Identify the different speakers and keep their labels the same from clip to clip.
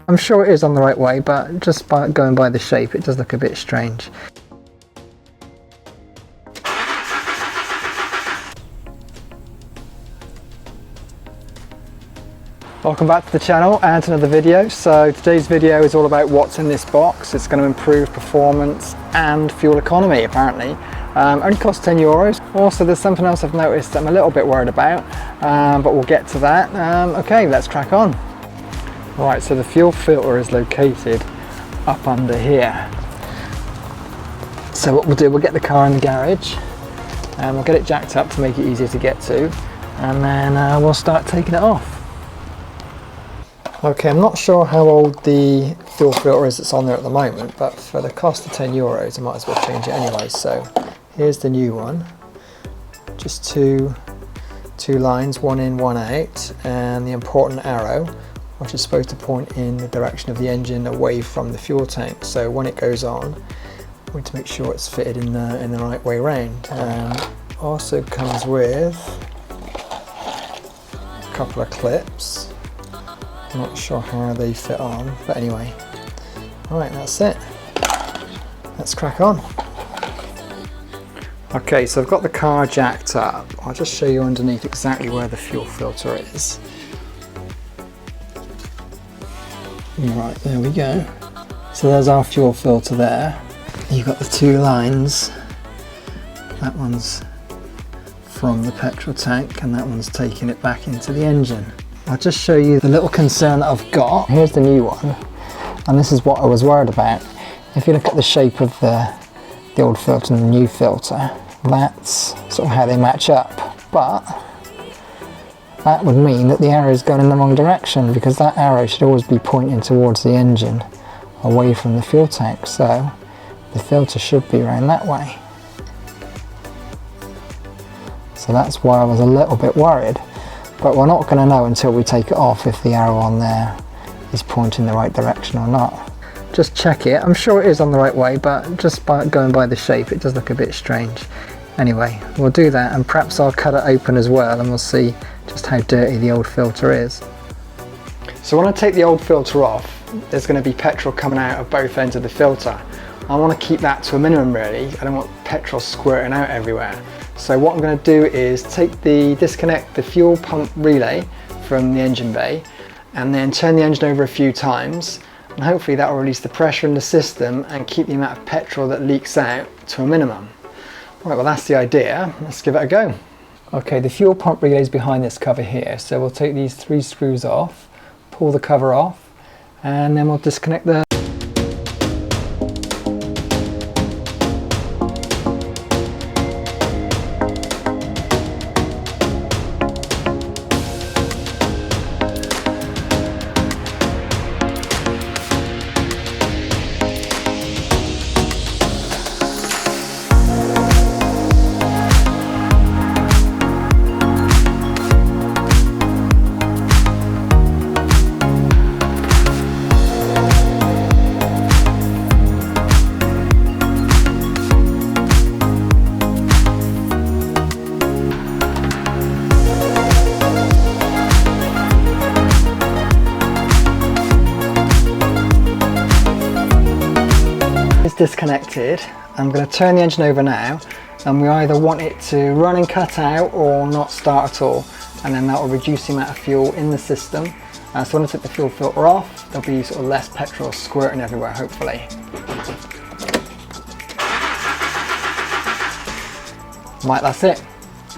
Speaker 1: I'm sure it is on the right way, but just by going by the shape it does look a bit strange. Welcome back to the channel and to another video. So today's video is all about what's in this box. It's going to improve performance and fuel economy apparently. Only costs €10. Also there's something else I've noticed that I'm a little bit worried about, but we'll get to that. Okay, let's crack on. Right, so the fuel filter is located up under here. So what we'll do, we'll get the car in the garage and we'll get it jacked up to make it easier to get to, and then we'll start taking it off. Okay, I'm not sure how old the fuel filter is that's on there at the moment, but for the cost of €10 I might as well change it anyway. So here's the new one, just two lines, one in, one out, and the important arrow, which is supposed to point in the direction of the engine away from the fuel tank. So when it goes on, we need to make sure it's fitted in the right way round. Also comes with a couple of clips. I'm not sure how they fit on, but anyway. Alright, that's it. Let's crack on. Okay, so I've got the car jacked up. I'll just show you underneath exactly where the fuel filter is. Right, there we go. So there's our fuel filter there. You've got the two lines. That one's from the petrol tank and that one's taking it back into the engine. I'll just show you the little concern that I've got. Here's the new one, and this is what I was worried about. If you look at the shape of the old filter and the new filter, that's sort of how they match up, but that would mean that the arrow is going in the wrong direction, because that arrow should always be pointing towards the engine, away from the fuel tank, so the filter should be around that way. So that's why I was a little bit worried. But we're not going to know until we take it off if the arrow on there is pointing the right direction or not. Just check it. I'm sure it is on the right way, but just by going by the shape it does look a bit strange. Anyway, we'll do that, and perhaps I'll cut it open as well and we'll see just how dirty the old filter is. So when I take the old filter off, there's going to be petrol coming out of both ends of the filter. I want to keep that to a minimum really. I don't want petrol squirting out everywhere. So what I'm going to do is disconnect the fuel pump relay from the engine bay and then turn the engine over a few times, and hopefully that will release the pressure in the system and keep the amount of petrol that leaks out to a minimum. Right, well that's the idea. Let's give it a go. Okay, the fuel pump relay is behind this cover here, so we'll take these 3 screws off, pull the cover off, and then we'll disconnect the disconnected. I'm going to turn the engine over now, and we either want it to run and cut out or not start at all, and then that will reduce the amount of fuel in the system. So when I take the fuel filter off, there'll be sort of less petrol squirting everywhere, hopefully. Right, that's it.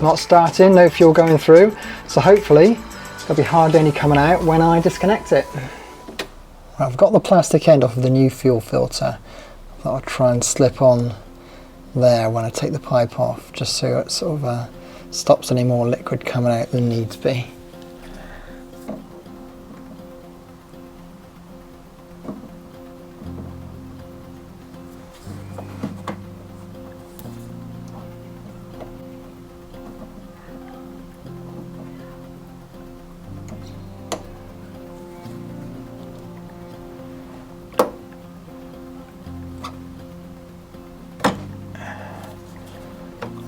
Speaker 1: Not starting, no fuel going through, so hopefully there'll be hardly any coming out when I disconnect it. Right, I've got the plastic end off of the new fuel filter. I'll try and slip on there when I take the pipe off, just so it sort of stops any more liquid coming out than needs be.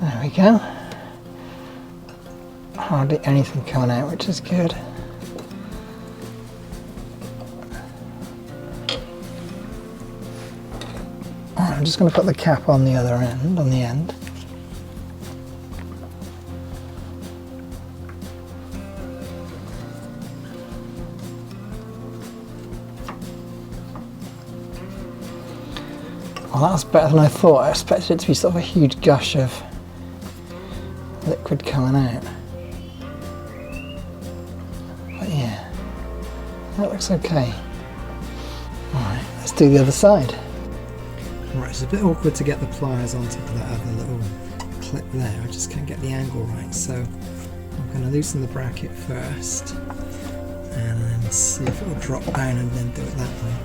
Speaker 1: There we go. Hardly anything coming out, which is good. I'm just going to put the cap on the other end, on the end. Well, that's better than I thought. I expected it to be sort of a huge gush of liquid coming out. But yeah, that looks okay. Alright, let's do the other side. Right, it's a bit awkward to get the pliers on top of that other little clip there. I just can't get the angle right, so I'm going to loosen the bracket first and then see if it will drop down and then do it that way.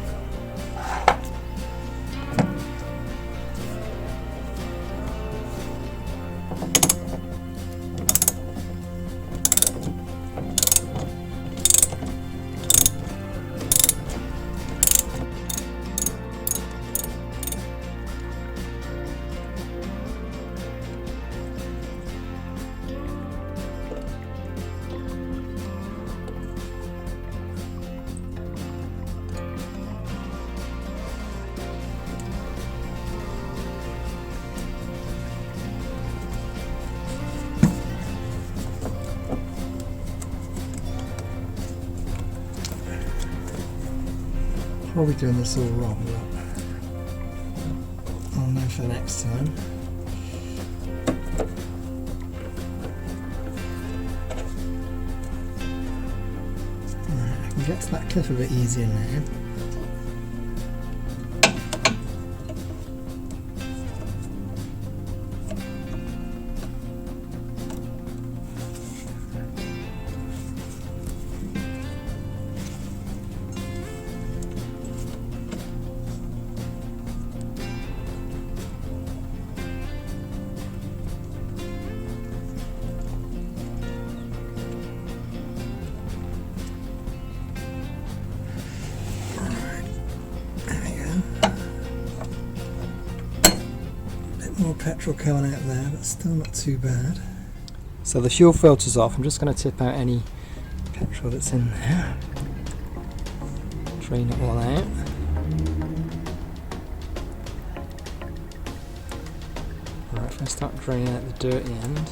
Speaker 1: Probably doing this all wrong, but I'll know for next time. Right, I can get to that cliff a bit easier now. More petrol coming out there, but still not too bad. So the fuel filter's off. I'm just going to tip out any petrol that's in there. Drain it all out. Right, if I start draining out the dirty end,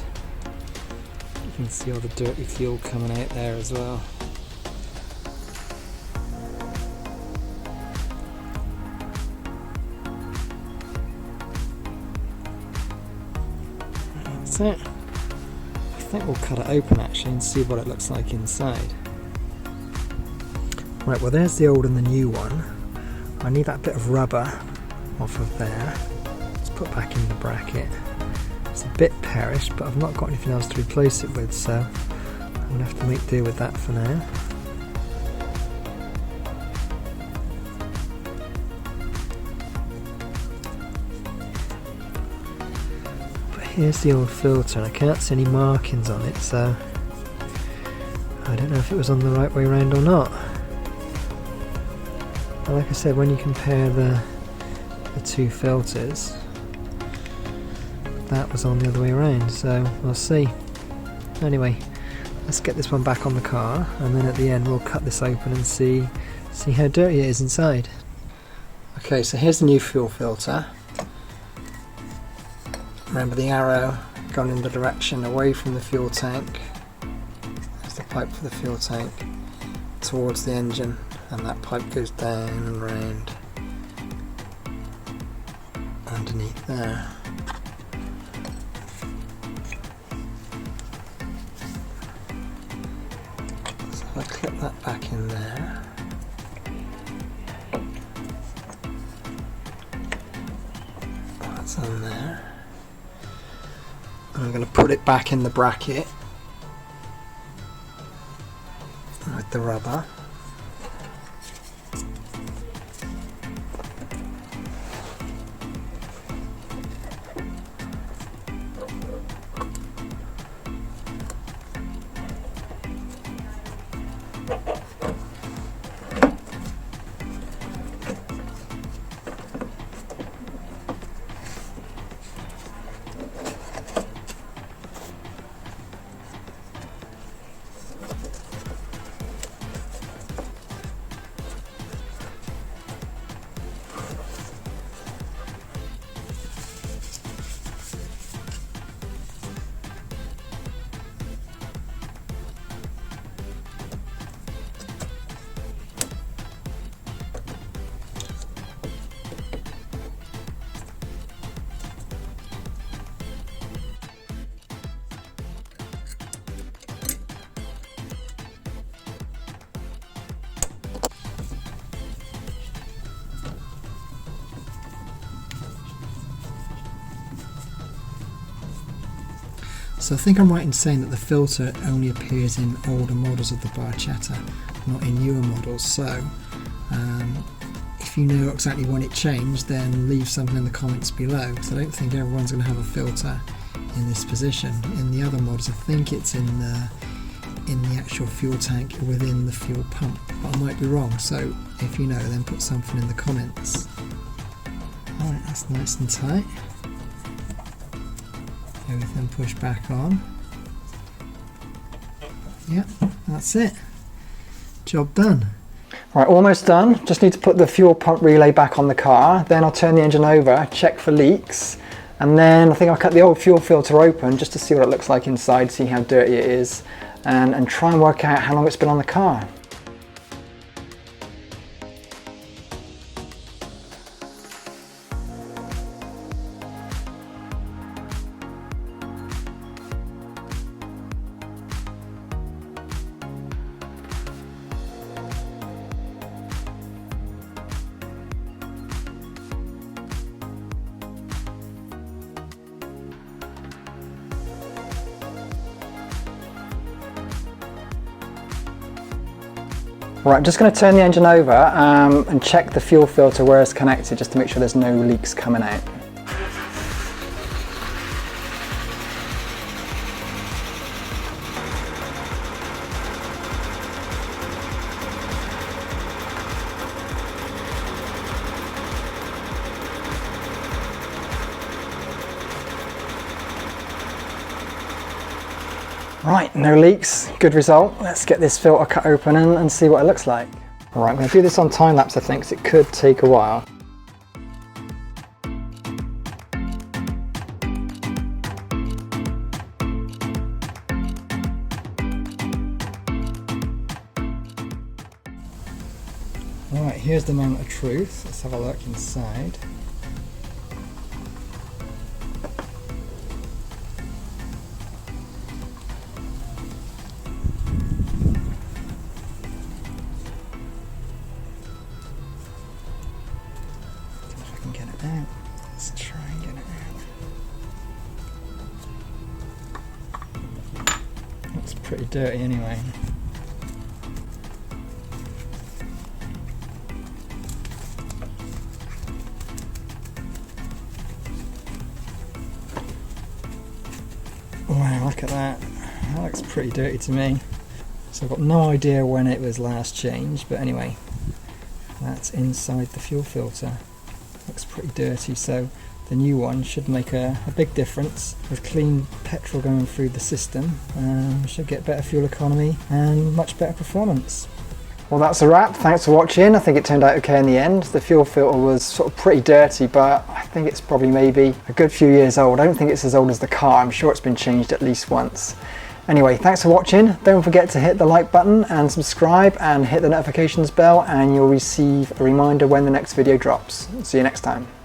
Speaker 1: you can see all the dirty fuel coming out there as well. It. I think we'll cut it open actually and see what it looks like inside. Right, well there's the old and the new one. I need that bit of rubber off of there. Let's put back in the bracket. It's a bit perished, but I've not got anything else to replace it with, so I'm going to have to make do with that for now. Here's the old filter, and I can't see any markings on it, so I don't know if it was on the right way around or not. But like I said, when you compare the two filters, that was on the other way around, so we'll see. Anyway, let's get this one back on the car, and then at the end we'll cut this open and see how dirty it is inside. Okay, so here's the new fuel filter. Remember the arrow going in the direction away from the fuel tank. There's the pipe for the fuel tank towards the engine, and that pipe goes down and round underneath there. So if I clip that back in there, that's on there. I'm going to put it back in the bracket with the rubber. So I think I'm right in saying that the filter only appears in older models of the Barchetta, not in newer models. So if you know exactly when it changed, then leave something in the comments below, because I don't think everyone's going to have a filter in this position. In the other models, I think it's in the actual fuel tank within the fuel pump, but I might be wrong. So if you know, then put something in the comments. Alright, that's nice and tight. Everything pushed back on. Yep, that's it. Job done. Right, almost done. Just need to put the fuel pump relay back on the car. Then I'll turn the engine over, check for leaks, and then I think I'll cut the old fuel filter open just to see what it looks like inside, see how dirty it is, and try and work out how long it's been on the car. Right, I'm just going to turn the engine over and check the fuel filter where it's connected, just to make sure there's no leaks coming out. Right, no leaks, good result. Let's get this filter cut open and see what it looks like. Right, I'm going to do this on time lapse, I think, so it could take a while. Alright, here's the moment of truth. Let's have a look inside. Get it out. Let's try and get it out. Looks pretty dirty anyway. Wow, look at that. That looks pretty dirty to me. So I've got no idea when it was last changed, but anyway, that's inside the fuel filter. Looks pretty dirty, so the new one should make a big difference. With clean petrol going through the system, should get better fuel economy and much better performance. Well, that's a wrap. Thanks for watching. I think it turned out okay in the end. The fuel filter was sort of pretty dirty, but I think it's probably maybe a good few years old. I don't think it's as old as the car. I'm sure it's been changed at least once. Anyway, thanks for watching. Don't forget to hit the like button and subscribe and hit the notifications bell, and you'll receive a reminder when the next video drops. See you next time.